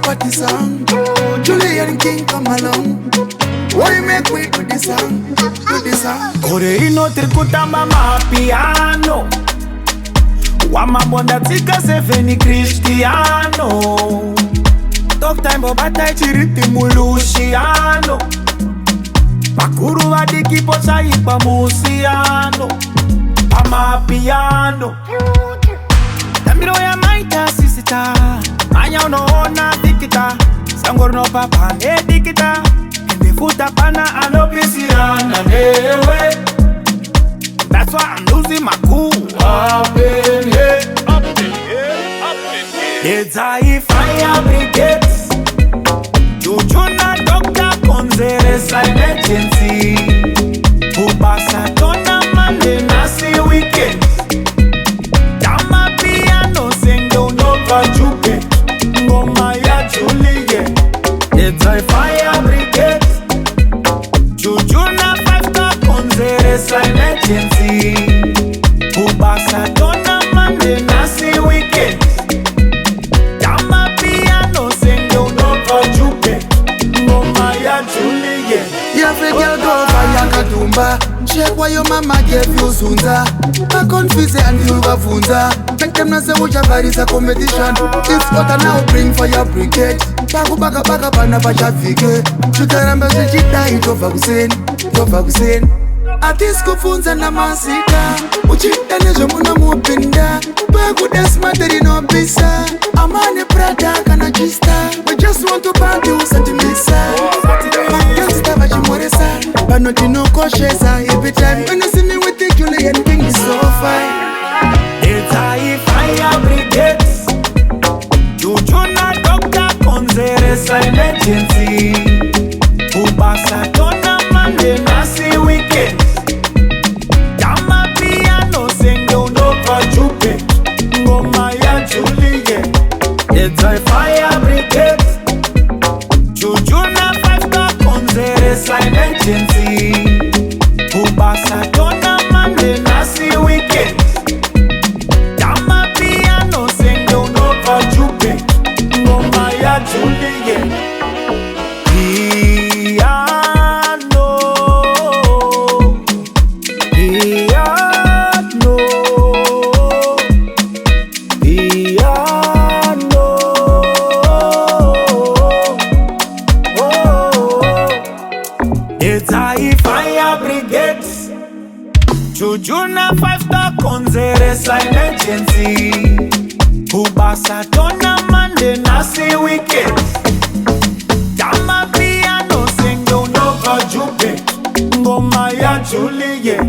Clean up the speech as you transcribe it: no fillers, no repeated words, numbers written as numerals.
party song. Julian King come along. Why make we do this song? Do this song. Koreino trikuta mama piano. Wamabonda tika sefeni Cristiano. Talk time bobata chiriti muluciano. Bakuru wadiki pocha ipa musiano. Mama piano. Tamiro ya maita sisita. Anya unoona dikita. Sangor no papa ne dikita. Kende futa pana anopisiana newe. That's why I'm losing my cool. Up in here, up in here, up in here. It's a fire brigades. Jujuna doctor conzeres emergency. Ubasa tona mande nasi weekend. Dama piano sengo nova juke. Ngoma ya Juliet. It's a fire brigade. Jujuna 5-star conzeres emergency. Ubasa tona mande nasi weekend. Dama piano sengo nova juke. Ngoma ya Juliet. Every girl go fire katumba. Check why your mama gave you zunza. I confuse and you wavunza. Make them not say which is a competition. If what I now bring for your brigade. Baku baka baka pana bacha fige. Chutaramba zechita itova kusen. Atis kufunza na masika. Uchita nejo muna mupinda. Baku desmateri no bisa. Amane prada kana chista. We just want to party usatimisa. Gangsta vachimoresa. Banoti no koshesa. Every time when you see me with the Julian King is so fine. It's a fire brigade. Jujuna doctor conzeres emergency. Ubasa tona mande nasi weekend. Dama piano sengo nova juke. Ngoma ya Juliet. It's a fire brigade. Jujuna 5-star conzeres emergency. Ubasa tona mande nasi weekend. Dama piano sengo nova juke. Ngoma ya Juliet. It's a fire brigade. Jujuna 5-star conzeres emergency. Ubasa tona mande nasi weekend. Dama piano sengo nova juke. Ngoma ya Juliet.